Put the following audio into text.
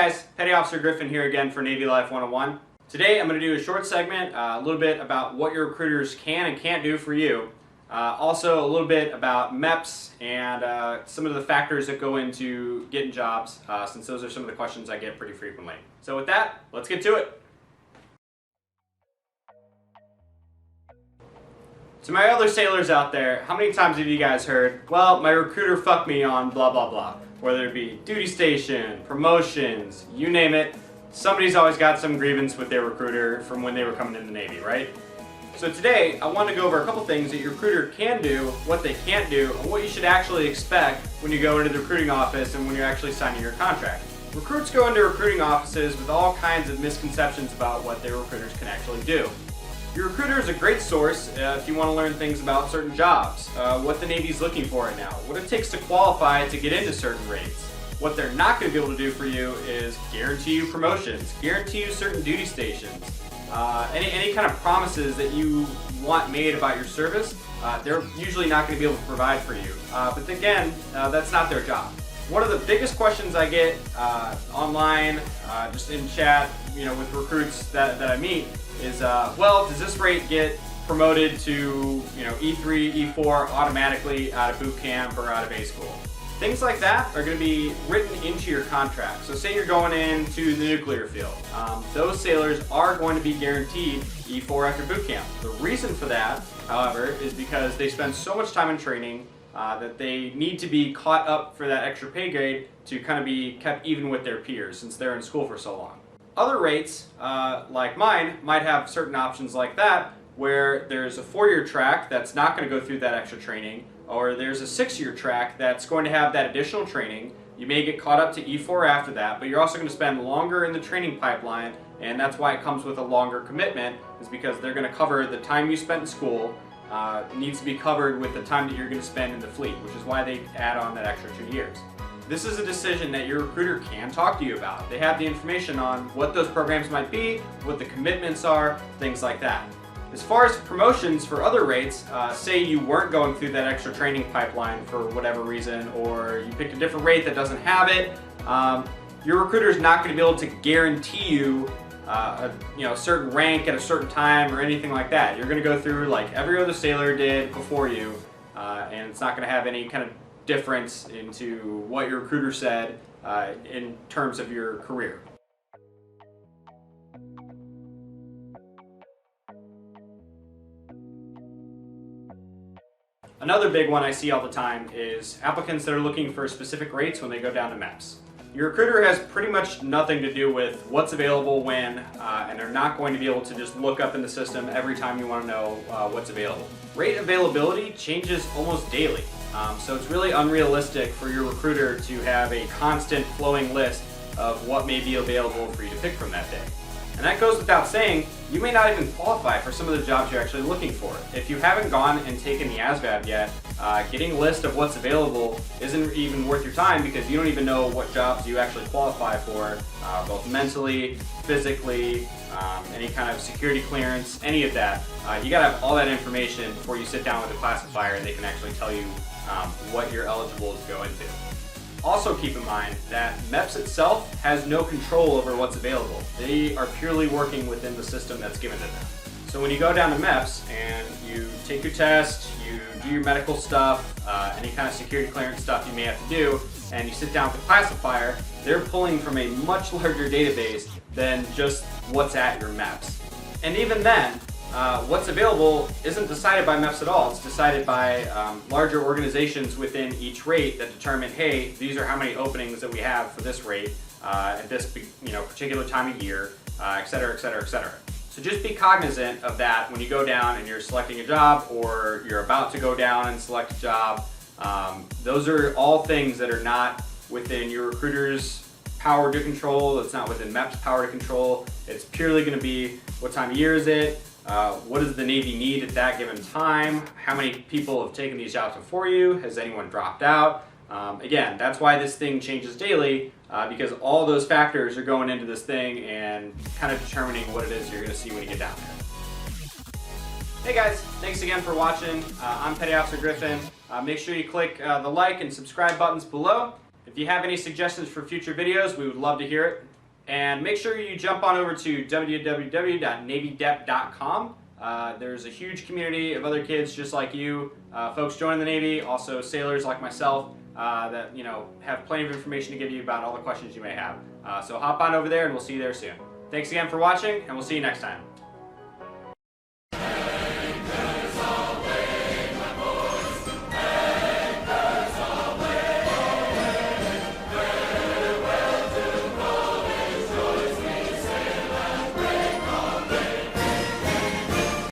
guys, Petty Officer Griffin here again for Navy Life 101. Today I'm going to do a short segment, a little bit about what your recruiters can and can't do for you. Also a little bit about MEPS and some of the factors that go into getting jobs, since those are some of the questions I get pretty frequently. So with that, let's get to it. To my other sailors out there, how many times have you guys heard, well, my recruiter fucked me on blah blah blah? Whether it be duty station, promotions, you name it, somebody's always got some grievance with their recruiter from when they were coming in the Navy, right? So today, I want to go over a couple things that your recruiter can do, what they can't do, and what you should actually expect when you go into the recruiting office and when you're actually signing your contract. Recruits go into recruiting offices with all kinds of misconceptions about what their recruiters can actually do. Your recruiter is a great source if you want to learn things about certain jobs, what the Navy's looking for right now, what it takes to qualify to get into certain rates. What they're not going to be able to do for you is guarantee you promotions, guarantee you certain duty stations, any kind of promises that you want made about your service, they're usually not going to be able to provide for you. But again, that's not their job. One of the biggest questions I get online, just in chat, with recruits that I meet is, well, does this rate get promoted to, E3, E4 automatically out of boot camp or out of A school? Things like that are going to be written into your contract. So say you're going into the nuclear field. Those sailors are going to be guaranteed E4 after boot camp. The reason for that, however, is because they spend so much time in training that they need to be caught up for that extra pay grade to kind of be kept even with their peers since they're in school for so long. Other rates, like mine, might have certain options like that, where there's a 4-year track that's not going to go through that extra training, or there's a 6-year track that's going to have that additional training. You may get caught up to E4 after that, but you're also going to spend longer in the training pipeline, and that's why it comes with a longer commitment, is because they're going to cover the time you spent in school, needs to be covered with the time that you're going to spend in the fleet, which is why they add on that extra 2 years. This is a decision that your recruiter can talk to you about. They have the information on what those programs might be, what the commitments are, things like that. As far as promotions for other rates, say you weren't going through that extra training pipeline for whatever reason, or you picked a different rate that doesn't have it, your recruiter is not going to be able to guarantee you a certain rank at a certain time or anything like that. You're going to go through like every other sailor did before you, and it's not going to have any kind of difference into what your recruiter said in terms of your career. Another big one I see all the time is applicants that are looking for specific rates when they go down to MEPS. Your recruiter has pretty much nothing to do with what's available when, and they're not going to be able to just look up in the system every time you want to know what's available. Rate availability changes almost daily, so it's really unrealistic for your recruiter to have a constant flowing list of what may be available for you to pick from that day. And that goes without saying, you may not even qualify for some of the jobs you're actually looking for. If you haven't gone and taken the ASVAB yet, getting a list of what's available isn't even worth your time because you don't even know what jobs you actually qualify for, both mentally, physically, any kind of security clearance, any of that. You gotta have all that information before you sit down with a classifier and they can actually tell you what you're eligible to go into. Also keep in mind that MEPS itself has no control over what's available. They are purely working within the system that's given to them. So when you go down to MEPS and you take your test, you do your medical stuff, any kind of security clearance stuff you may have to do, and you sit down with the classifier, they're pulling from a much larger database than just what's at your MEPS. And even then, what's available isn't decided by MEPS at all. It's decided by larger organizations within each rate that determine, hey, these are how many openings that we have for this rate at this particular time of year, et cetera, et cetera, et cetera. So just be cognizant of that when you go down and you're selecting a job or you're about to go down and select a job. Those are all things that are not within your recruiter's power to control. It's not within MEPS' power to control. It's purely going to be what time of year is it, what does the Navy need at that given time, how many people have taken these jobs before you, has anyone dropped out. Again, that's why this thing changes daily, because all those factors are going into this thing and kind of determining what it is you're going to see when you get down there. Hey guys, thanks again for watching. I'm Petty Officer Griffin. Make sure you click the like and subscribe buttons below. If you have any suggestions for future videos, we would love to hear it. And make sure you jump on over to www.navydep.com. There's a huge community of other kids just like you, folks joining the Navy, also sailors like myself that have plenty of information to give you about all the questions you may have. So hop on over there and we'll see you there soon. Thanks again for watching, and we'll see you next time.